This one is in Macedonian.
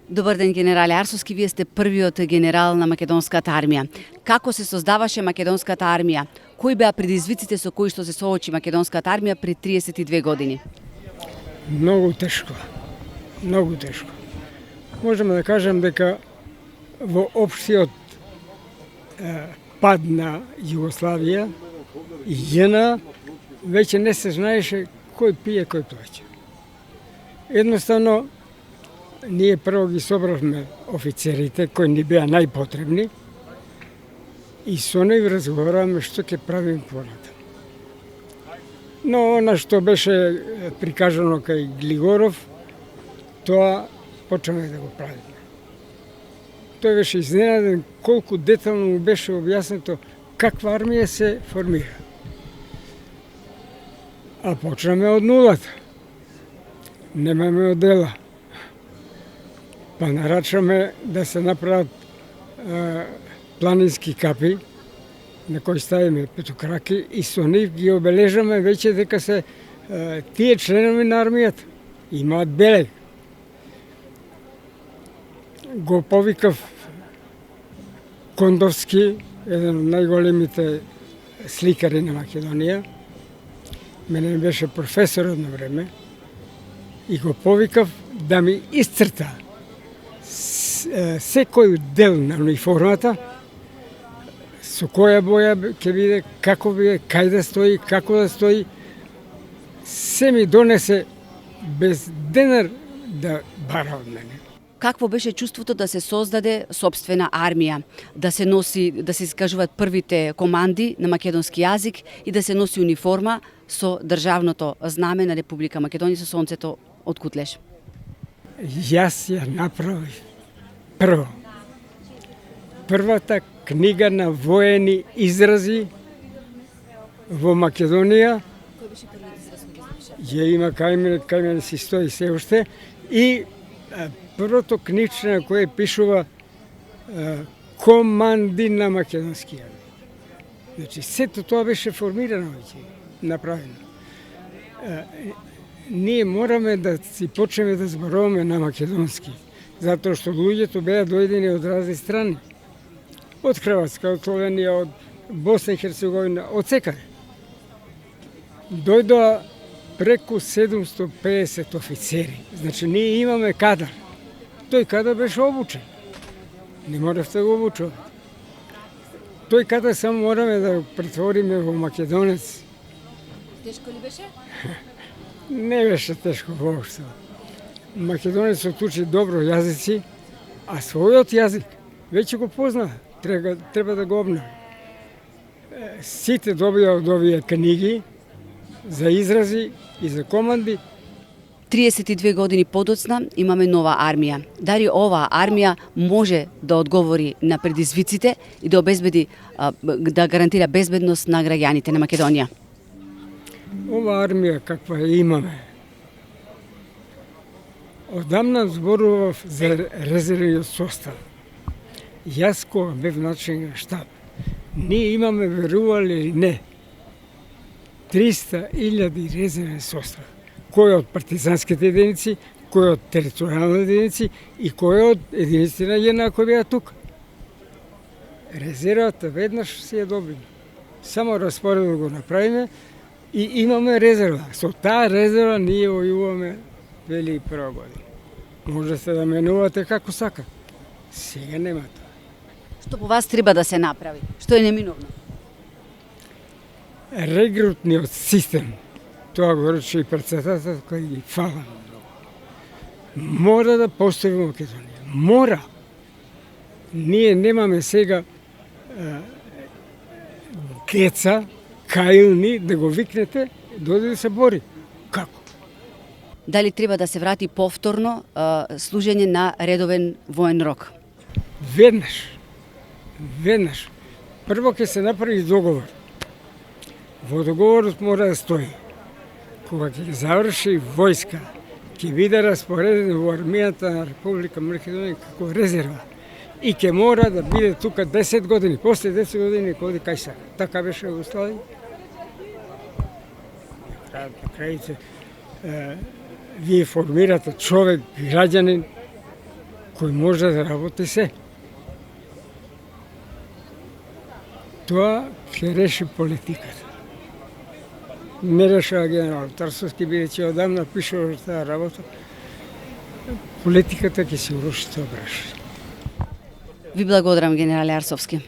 Добар ден, генерале Арсовски, вие сте првиот генерал на македонската армија. Како се создаваше македонската армија? Кои беа предизвиците со кои што се соочи македонската армија пред 32 години? Многу тешко. Многу тешко. Можеме да кажем дека во општиот пад на Југославија и JNA веќе не се знаеше кој пие, кој плаќа. Едноставно, ние прво ги собравме офицерите кои ни беа најпотребни и со нив разговараваме што ќе правим понатаму. Но она што беше прикажано кај Глигоров, тоа почнаме да го правиме. Тој беше изненаден колку детално му беше објаснето каква армија се формира. А почнаме од нулата. Немаме одела. Па нарачаме да се направат планински капи на кои ставиме петокраки и со нив ги обележаме веќе дека се тие членови на армијата. Имаат белег. Го повикав Кондовски, еден од најголемите сликари на Македонија. Мене беше професор одно време и го повикав да ми исцрта секој дел на униформата, со која боја ќе биде, како биде, кај да стои, како да стои. Се ми донесе без денар да бара од мене. Какво беше чувството да се создаде собствена армија, да се носи, да се искажуваат првите команди на македонски јазик и да се носи униформа со државното знаме на Република Македонија со сонцето од Кутлеш? Јас ја направив прво. Првата книга на воени изрази во Македонија. Кој беше првиот израз кој го запиша? Ја има кај мене си стои се уште. И првото книжче на кое пишува команди на македонски јазик. Значи, сето тоа беше формирано веќе, направено. Ние мораме да си почнеме да зборуваме на македонски, затоа што луѓето беа дојдени од разни страни. Од Хрватска, од Словенија, од Босна и Херцеговина, од секаде. Дојдоа преку 750 офицери. Значи, ние имаме кадар. Тој кадар беше обучен. Не моравте да го обучувате. Тој кадар само мораме да го претвориме во македонец. Тешко ли беше? Не беше тешко воопшто. Македонецот учи добро јазици, а својот јазик веќе го позна. Треба да го обнови. Сите добија од овие книги за изрази и за команди. 32 години подоцна имаме нова армија. Дали оваа армија може да одговори на предизвиците и да обезбеди, да гарантира безбедност на граѓаните на Македонија? Ова армија каква ја имаме, одамна зборував за резервниот состав. Јас кога бев началник на штаб, ние имаме, верували или не, 300.000 резервен состав. Кој од партизанските единици, кој од територијални единици и кој од единиците на JNA кои беа тука. Резервата веднаш си ја добиме. Само распоредот го направиме и имаме резерва. Со таа резерва ние војуваме 2001 година. Можете да менувате како сака. Сега нема тоа. Што по вас треба да се направи? Што е неминовно? Регрутниот систем, тоа го рече и председателот кој ги фала многу. Мора да постои во Македонија. Мора. Ние немаме сега деца, каилни, да го викнете, дојде да се бори. Како? Дали треба да се врати повторно служење на редовен воен рок? Веднаш. Веднаш. Прво ќе се направи договор. Во договорот мора да стои. Кога ќе заврши војска, ќе биде распореден во армијата на Република Македонија како резерва. И ќе мора да биде тука 10 години. После 10 години ќе оди кај сака. Така беше во Југославија. На крајите вие формирате човек, граѓанин, кој може да работи се. Тоа ќе реши политиката. Не решава генерал Тарсовски, бидејќи одамна пишува таа работа. Политиката ќе се уруши тоа браш. Ви благодарам, генерале Арсовски.